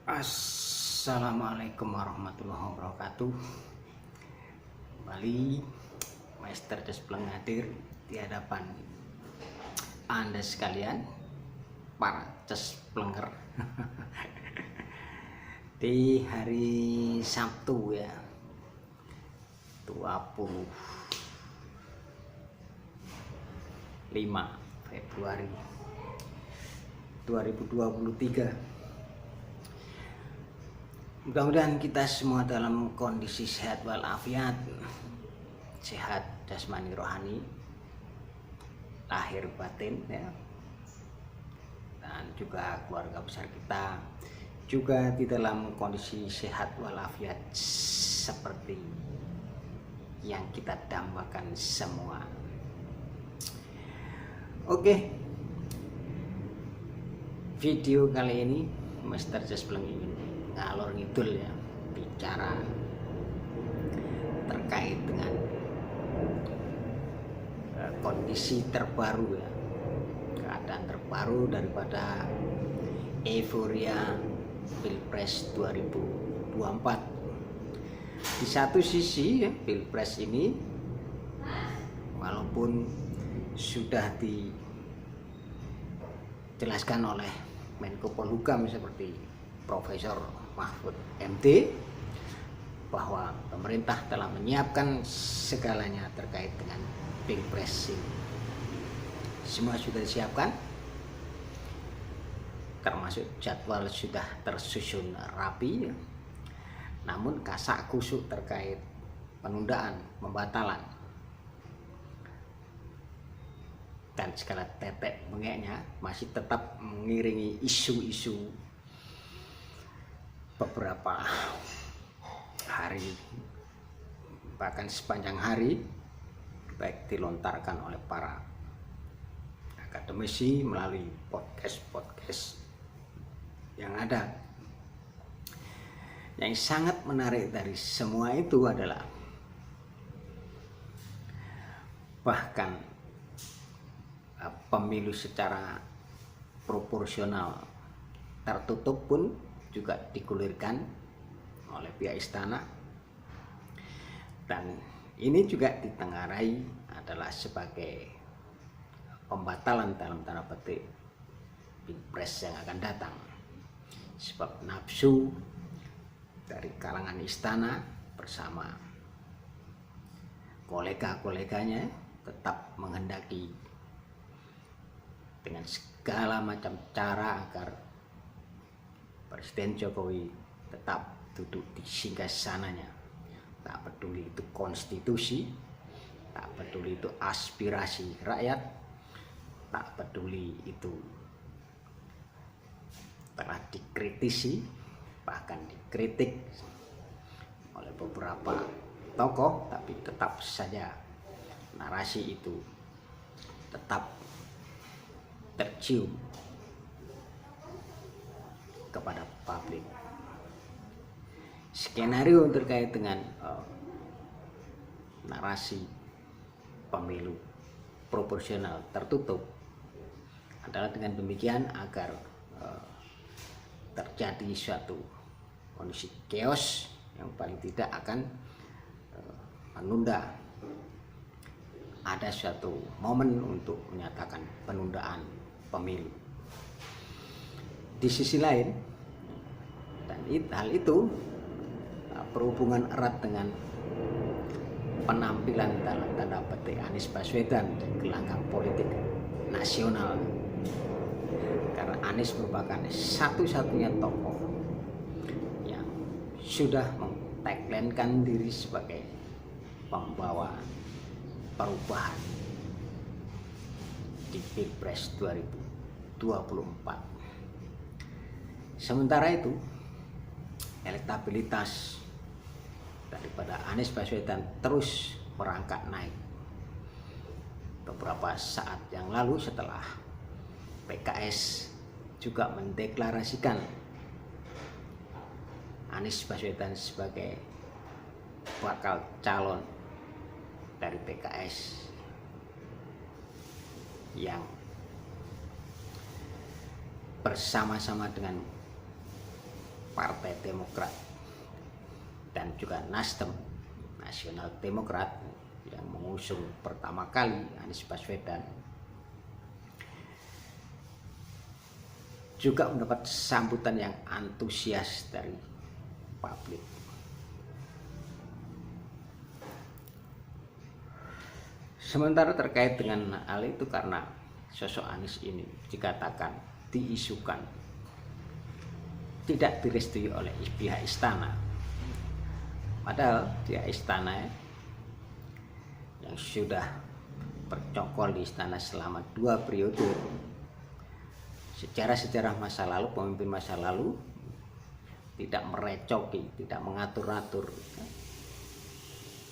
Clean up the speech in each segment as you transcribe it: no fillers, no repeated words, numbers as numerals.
Assalamualaikum warahmatullahi wabarakatuh. Kembali Master Cespleng hadir di hadapan Anda sekalian, para Cesplenger. Di hari Sabtu ya, 25 Februari 2023. Mudah-mudahan kita semua dalam kondisi sehat walafiat, sehat jasmani rohani, lahir batin ya. Dan juga keluarga besar kita juga di dalam kondisi sehat walafiat seperti yang kita dambakan semua. Oke. Video kali ini Master Cespleng ingin ngalor ngidul ya, bicara terkait dengan kondisi terbaru ya, keadaan terbaru daripada euforia Pilpres 2024. Di satu sisi ya, Pilpres ini walaupun sudah dijelaskan oleh Menko Polhukam seperti Profesor Mahfud MD bahwa pemerintah telah menyiapkan segalanya terkait dengan Pilpres ini. Semua sudah disiapkan, termasuk jadwal sudah tersusun rapi, namun kasak kusuk terkait penundaan, pembatalan, dan segala tetek bengeknya masih tetap mengiringi isu-isu beberapa hari, bahkan sepanjang hari, baik dilontarkan oleh para akademisi melalui podcast yang ada. Yang sangat menarik dari semua itu adalah bahkan pemilu secara proporsional tertutup pun juga digulirkan oleh pihak istana, dan ini juga ditengarai adalah sebagai pembatalan dalam tanda petik Pilpres yang akan datang, sebab nafsu dari kalangan istana bersama kolega-koleganya tetap menghendaki dengan segala macam cara agar Presiden Jokowi tetap duduk di singgasananya. Tak peduli itu konstitusi, tak peduli itu aspirasi rakyat, tak peduli itu telah dikritisi, bahkan dikritik oleh beberapa tokoh, tapi tetap saja narasi itu tetap tercium kepada publik. Skenario terkait dengan narasi pemilu proporsional tertutup adalah dengan demikian agar terjadi suatu kondisi chaos yang paling tidak akan menunda ada suatu momen untuk menyatakan penundaan pemilu. Di sisi lain, dan hal itu berhubungan erat dengan penampilan dalam tanda petik Anies Baswedan di gelanggang politik nasional, karena Anies merupakan satu-satunya tokoh yang sudah meng-tagline-kan diri sebagai pembawa perubahan di Pilpres 2024. Sementara itu, elektabilitas daripada Anies Baswedan terus merangkak naik. Beberapa saat yang lalu setelah PKS juga mendeklarasikan Anies Baswedan sebagai bakal calon dari PKS yang bersama-sama dengan Partai Demokrat dan juga Nasdem, Nasional Demokrat, yang mengusung pertama kali Anies Baswedan, juga mendapat sambutan yang antusias dari publik. Sementara terkait dengan hal itu, karena sosok Anies ini dikatakan, diisukan tidak direstui oleh pihak istana, padahal pihak istana yang sudah bercokol di istana selama 2 periode, sejarah masa lalu, pemimpin masa lalu tidak merecoki, tidak mengatur-atur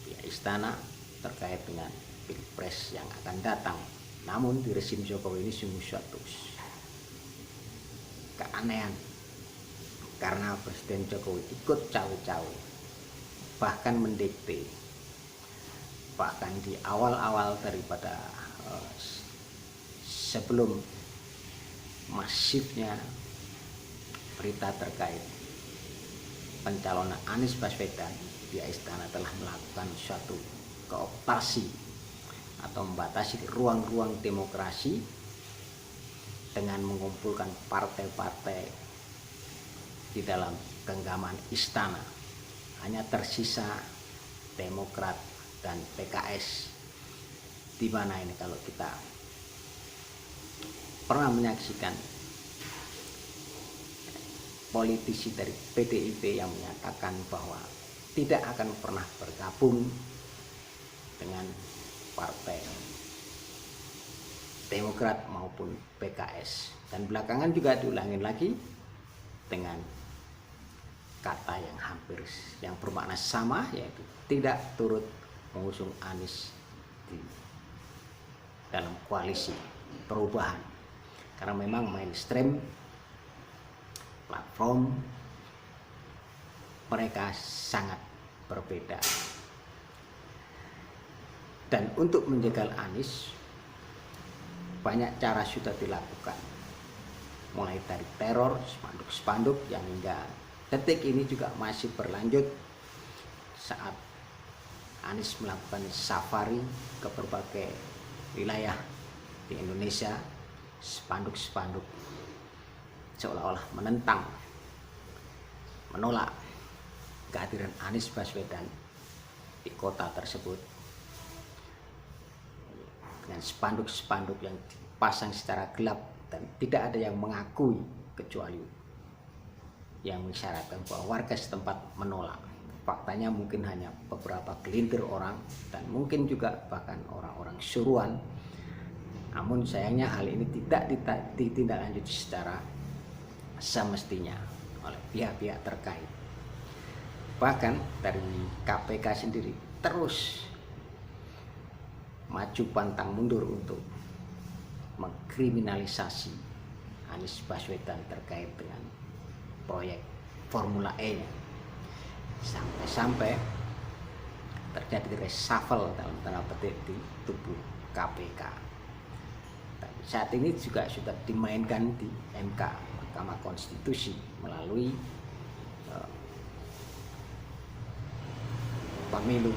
pihak istana terkait dengan pilpres yang akan datang. Namun di rezim Jokowi ini sungguh suatu keanehan, karena Presiden Jokowi ikut cawe-cawe, bahkan mendikte, bahkan di awal-awal daripada sebelum masifnya berita terkait pencalonan Anies Baswedan, pihak istana telah melakukan suatu kooptasi atau membatasi ruang-ruang demokrasi dengan mengumpulkan partai-partai di dalam genggaman istana. Hanya tersisa Demokrat dan PKS, di mana ini kalau kita pernah menyaksikan politisi dari PDIP yang menyatakan bahwa tidak akan pernah bergabung dengan Partai Demokrat maupun PKS, dan belakangan juga diulangin lagi dengan kata yang hampir yang bermakna sama, yaitu tidak turut mengusung Anies di dalam koalisi perubahan, karena memang mainstream platform mereka sangat berbeda. Dan untuk menjegal Anies, banyak cara sudah dilakukan, mulai dari teror, spanduk-spanduk yang hingga detik ini juga masih berlanjut saat Anies melakukan safari ke berbagai wilayah di Indonesia. Spanduk-spanduk seolah-olah menentang, menolak kehadiran Anies Baswedan di kota tersebut, dengan spanduk-spanduk yang dipasang secara gelap dan tidak ada yang mengakui kecuali yang mengisyaratkan bahwa warga setempat menolak. Faktanya mungkin hanya beberapa gelintir orang dan mungkin juga bahkan orang-orang suruhan. Namun sayangnya hal ini tidak ditindaklanjuti secara semestinya oleh pihak-pihak terkait. Bahkan dari KPK sendiri terus maju pantang mundur untuk mengkriminalisasi Anies Baswedan terkait dengan proyek Formula E-nya, sampai-sampai terjadi reshuffle dalam tanda petik di tubuh KPK. Dan saat ini juga sudah dimainkan di MK, Mahkamah Konstitusi, melalui pemilu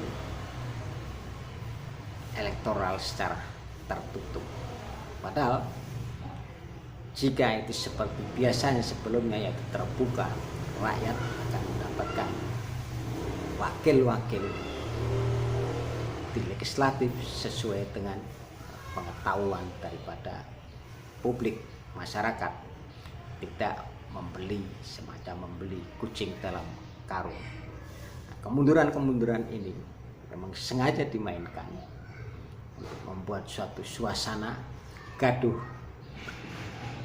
elektoral secara tertutup. Padahal jika itu seperti biasanya sebelumnya, yaitu terbuka, rakyat akan mendapatkan wakil-wakil di legislatif sesuai dengan pengetahuan daripada publik, masyarakat, tidak membeli semacam membeli kucing dalam karung. Nah, kemunduran ini memang sengaja dimainkan untuk membuat suatu suasana gaduh.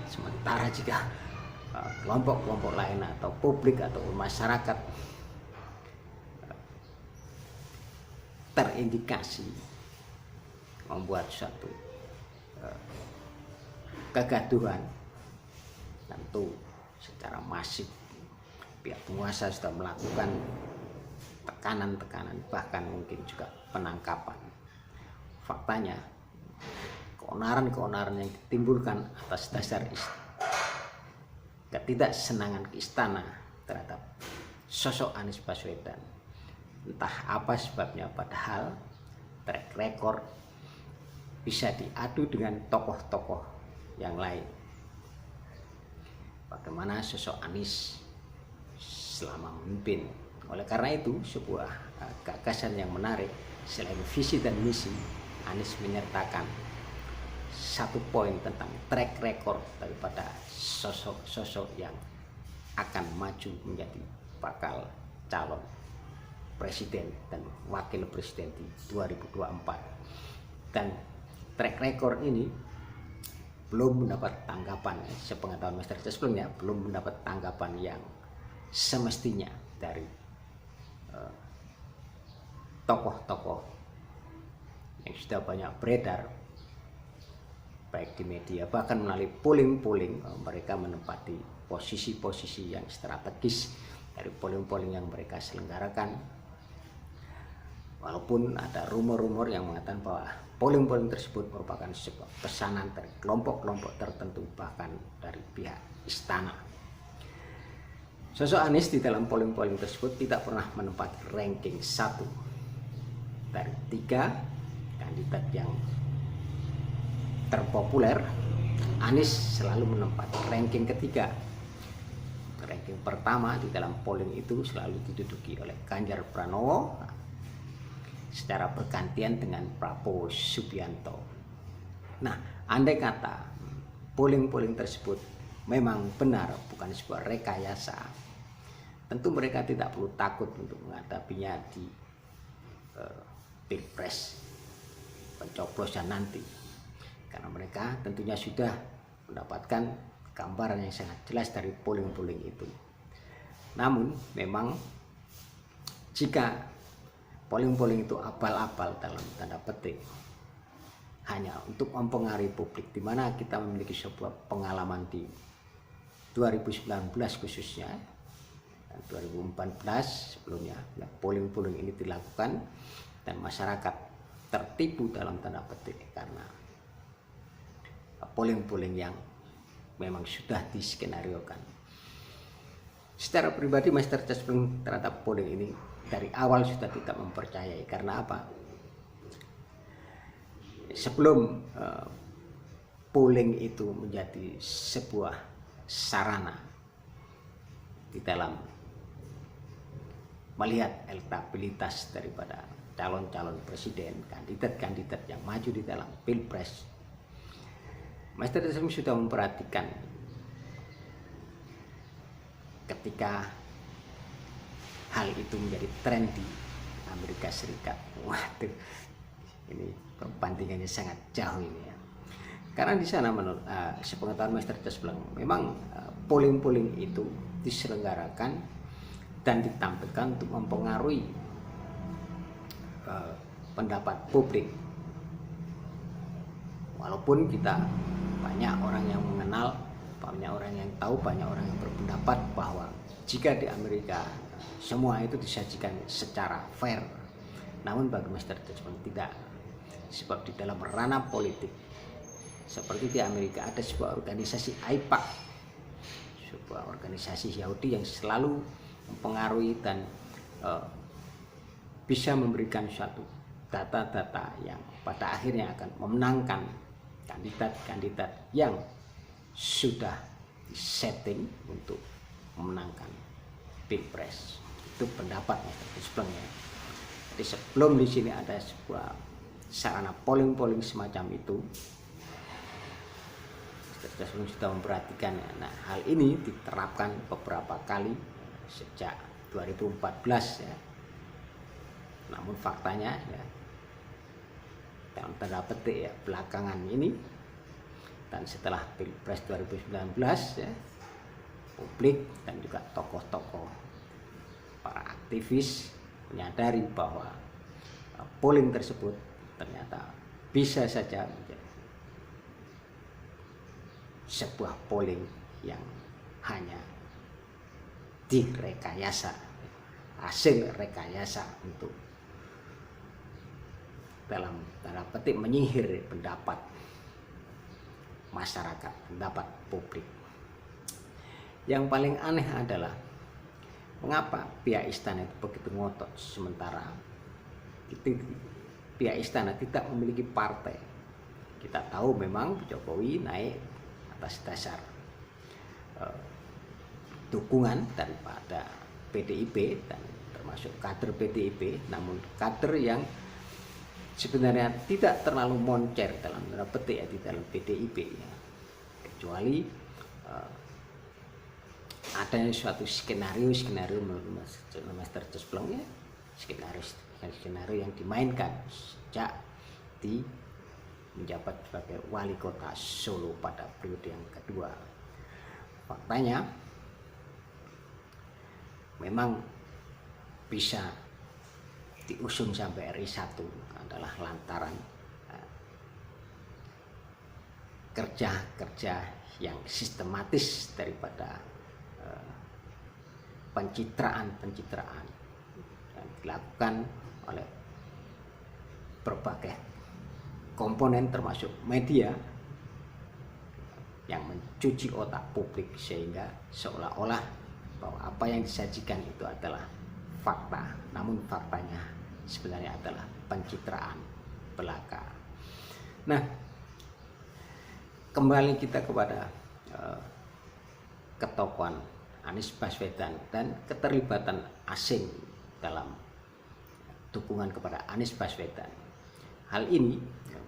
Sementara jika kelompok-kelompok lain atau publik atau masyarakat terindikasi membuat suatu kegaduhan, tentu secara masif pihak penguasa sudah melakukan tekanan-tekanan, bahkan mungkin juga penangkapan. Faktanya keonaran-keonaran yang ditimbulkan atas dasar ketidaksenangan ke istana terhadap sosok Anies Baswedan. Entah apa sebabnya, padahal track record bisa diadu dengan tokoh-tokoh yang lain. Bagaimana sosok Anies selama memimpin. Oleh karena itu, sebuah gagasan yang menarik, selain visi dan misi, Anies menyertakan satu poin tentang track record daripada sosok-sosok yang akan maju menjadi bakal calon presiden dan wakil presiden di 2024. Dan track record ini belum mendapat tanggapan, sepengetahuan Master sebelumnya belum mendapat tanggapan yang semestinya dari tokoh-tokoh yang sudah banyak beredar baik di media, bahkan melalui polling mereka menempati posisi-posisi yang strategis dari polling yang mereka selenggarakan. Walaupun ada rumor-rumor yang mengatakan bahwa polling tersebut merupakan sebuah pesanan dari kelompok-kelompok tertentu, bahkan dari pihak istana. Sosok Anies di dalam polling tersebut tidak pernah menempati ranking 1 dari 3 kandidat yang terpopuler. Anies selalu menempati ranking ketiga. Ranking pertama di dalam polling itu selalu diduduki oleh Ganjar Pranowo secara bergantian dengan Prabowo Subianto. Nah, andai kata polling tersebut memang benar, bukan sebuah rekayasa, tentu mereka tidak perlu takut untuk menghadapinya di Pilpres pencoblosan nanti, karena mereka tentunya sudah mendapatkan gambaran yang sangat jelas dari polling itu. Namun memang jika polling itu abal-abal dalam tanda petik, hanya untuk mempengaruhi publik, di mana kita memiliki sebuah pengalaman di 2019 khususnya dan 2014 sebelumnya, ya, polling ini dilakukan dan masyarakat tertipu dalam tanda petik karena polling yang memang sudah diskenariokan. Secara pribadi Master Jasper terhadap polling ini dari awal sudah tidak mempercayai. Karena apa? Sebelum polling itu menjadi sebuah sarana di dalam melihat elektabilitas daripada calon-calon presiden, kandidat-kandidat yang maju di dalam Pilpres, Master Jasper sudah memperhatikan ketika hal itu menjadi tren di Amerika Serikat. Waduh, ini perbandingannya sangat jauh ini ya. Karena di sana menurut sepengetahuan Master Jasper memang polling itu diselenggarakan dan ditampilkan untuk mempengaruhi pendapat publik. Walaupun kita banyak orang yang mengenal, banyak orang yang tahu, banyak orang yang berpendapat bahwa jika di Amerika semua itu disajikan secara fair, namun bagi Master Jasper tidak. Sebab di dalam ranah politik seperti di Amerika ada sebuah organisasi AIPAC, sebuah organisasi Yahudi yang selalu mempengaruhi dan bisa memberikan suatu data-data yang pada akhirnya akan memenangkan kandidat-kandidat yang sudah disetting untuk memenangkan Pilpres. Itu pendapat sebelumnya. Jadi sebelum di sini ada sebuah sarana polling semacam itu, kita sudah memperhatikan. Nah, hal ini diterapkan beberapa kali sejak 2014 ya. Namun faktanya ya, dalam tanda petik ya, belakangan ini dan setelah Pilpres 2019 ya, publik dan juga tokoh-tokoh, para aktivis menyadari bahwa polling tersebut ternyata bisa saja menjadi sebuah polling yang hanya direkayasa, hasil rekayasa untuk dalam tanda petik menyihir pendapat masyarakat, pendapat publik. Yang paling aneh adalah Mengapa pihak istana itu begitu ngotot sementara pihak istana tidak memiliki partai? Kita tahu memang Jokowi naik atas dasar dukungan daripada PDIP dan termasuk kader PDIP, namun kader yang sebenarnya tidak terlalu moncer dalam tanda petik ya di dalam PDIP ya. Kecuali adanya suatu skenario menurut Master Cesplong ya, skenario yang dimainkan sejak menjabat sebagai wali kota Solo pada periode yang kedua. Faktanya memang bisa diusung sampai RI 1 adalah lantaran kerja-kerja yang sistematis daripada pencitraan yang dilakukan oleh berbagai komponen termasuk media yang mencuci otak publik sehingga seolah-olah bahwa apa yang disajikan itu adalah fakta, namun faktanya sebenarnya adalah pencitraan belaka. Nah, kembali kita kepada ketokohan Anies Baswedan dan keterlibatan asing dalam dukungan kepada Anies Baswedan. Hal ini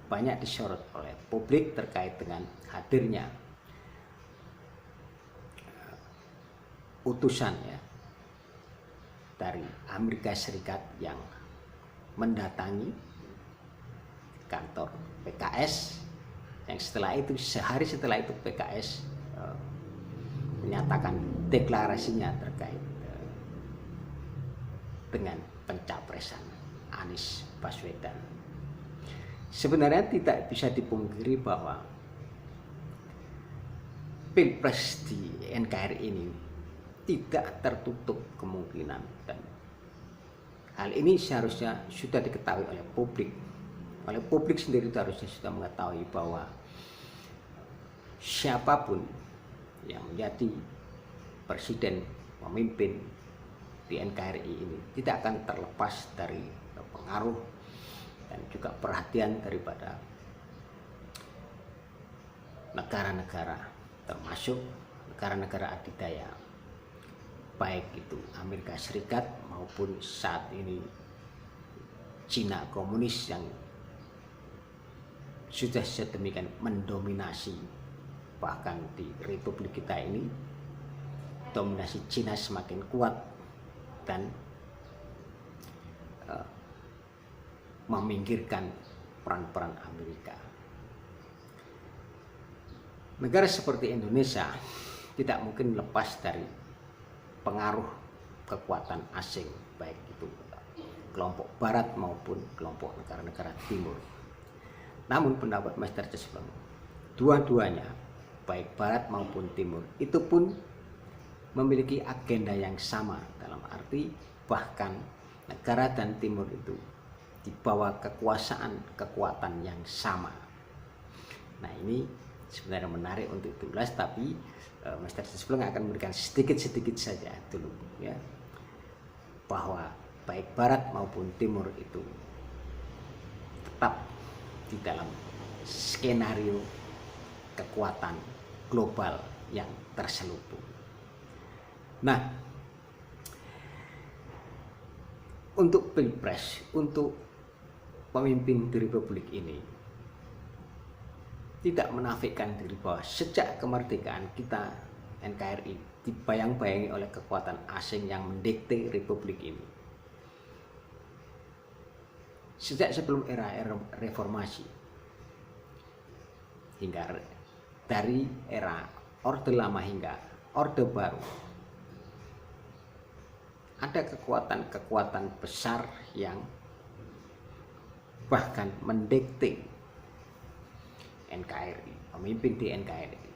banyak disorot oleh publik terkait dengan hadirnya utusan ya dari Amerika Serikat yang mendatangi kantor PKS, yang setelah itu sehari setelah itu PKS menyatakan deklarasinya terkait dengan pencapresan Anies Baswedan. Sebenarnya tidak bisa dipungkiri bahwa Pilpres di NKRI ini tidak tertutup kemungkinan, dan hal ini seharusnya sudah diketahui oleh publik. Oleh publik sendiri harusnya sudah mengetahui bahwa siapapun yang menjadi presiden pemimpin di NKRI ini tidak akan terlepas dari pengaruh dan juga perhatian daripada negara-negara, termasuk negara-negara adidaya, baik itu Amerika Serikat maupun saat ini Cina komunis yang sudah sedemikian mendominasi. Bahkan di Republik kita ini dominasi Cina semakin kuat dan meminggirkan peran-peran Amerika. Negara seperti Indonesia tidak mungkin lepas dari pengaruh kekuatan asing, baik itu kelompok barat maupun kelompok negara-negara timur. Namun pendapat Master Cesplong, dua-duanya baik barat maupun timur itu pun memiliki agenda yang sama, dalam arti bahkan negara dan timur itu di bawah kekuatan yang sama. Nah, ini sebenarnya menarik untuk ditulis, tapi Master Cesplong akan memberikan sedikit-sedikit saja dulu ya, bahwa baik barat maupun timur itu tetap di dalam skenario kekuatan global yang terselubung. Nah, untuk Pilpres, untuk pemimpin di Republik ini tidak menafikan diri bahwa sejak kemerdekaan kita NKRI dibayang-bayangi oleh kekuatan asing yang mendikte Republik ini. Sejak sebelum era reformasi hingga dari era Orde Lama hingga Orde Baru, ada kekuatan-kekuatan besar yang bahkan mendikte NKRI, pemimpin di NKRI.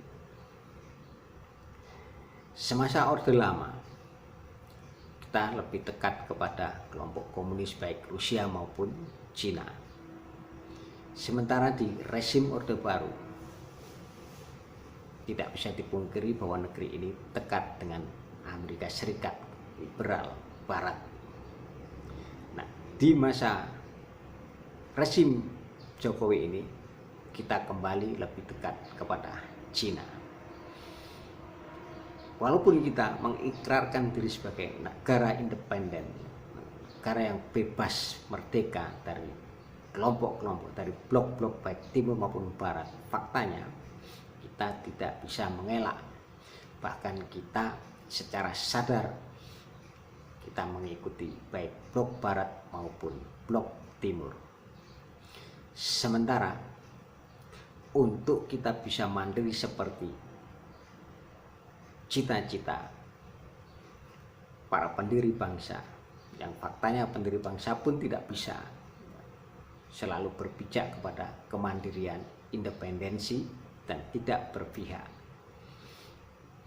Semasa Orde Lama, kita lebih dekat kepada kelompok komunis baik Rusia maupun Cina. Sementara di rezim Orde Baru, tidak bisa dipungkiri bahwa negeri ini dekat dengan Amerika Serikat liberal Barat. Nah, di masa rezim Jokowi ini kita kembali lebih dekat kepada Cina. Walaupun kita mengikrarkan diri sebagai negara independen, negara yang bebas merdeka dari kelompok-kelompok, dari blok-blok baik timur maupun barat, faktanya kita tidak bisa mengelak, bahkan kita secara sadar kita mengikuti baik blok barat maupun blok timur. Sementara untuk kita bisa mandiri seperti cita-cita para pendiri bangsa, yang faktanya pendiri bangsa pun tidak bisa selalu berpijak kepada kemandirian, independensi, dan tidak berpihak.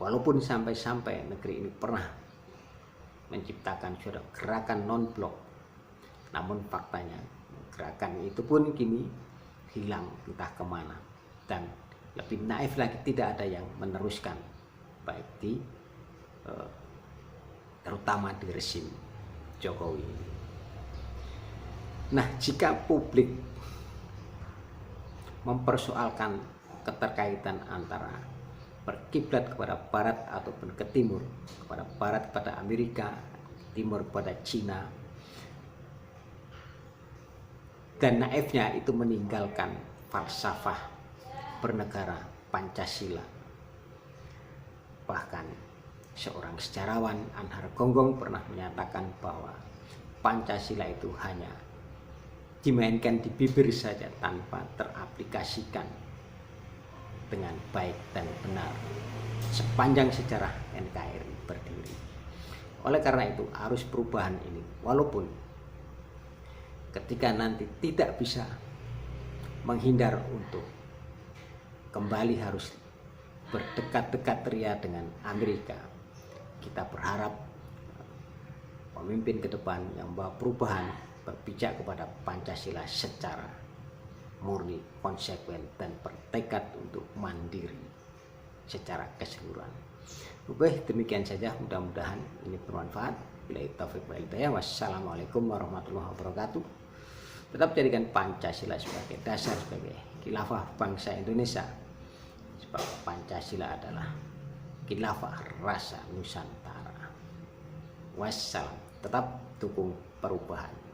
Walaupun sampai-sampai negeri ini pernah menciptakan suatu gerakan non-blok, namun faktanya gerakan itu pun kini hilang entah kemana, dan lebih naif lagi tidak ada yang meneruskan, baik di terutama di rezim Jokowi. Nah, jika publik mempersoalkan keterkaitan antara berkiblat kepada barat ataupun ke timur, kepada barat kepada Amerika, timur kepada Cina, dan naifnya itu meninggalkan falsafah bernegara Pancasila. Bahkan seorang sejarawan Anhar Gonggong pernah menyatakan bahwa Pancasila itu hanya dimainkan di bibir saja tanpa teraplikasikan dengan baik dan benar sepanjang sejarah NKRI berdiri. Oleh karena itu, arus perubahan ini, walaupun ketika nanti tidak bisa menghindar untuk kembali harus berdekat-dekat ria dengan Amerika, kita berharap pemimpin ke depan yang membawa perubahan berpijak kepada Pancasila secara murni, konsekuen, dan bertekad untuk mandiri secara keseluruhan. Oke, demikian saja, mudah-mudahan ini bermanfaat. Billahi taufiq wal hidayah. Wassalamualaikum warahmatullahi wabarakatuh. Tetap jadikan Pancasila sebagai dasar, sebagai khilafah bangsa Indonesia, sebab Pancasila adalah khilafah rasa Nusantara. Wassalam. Tetap dukung perubahan.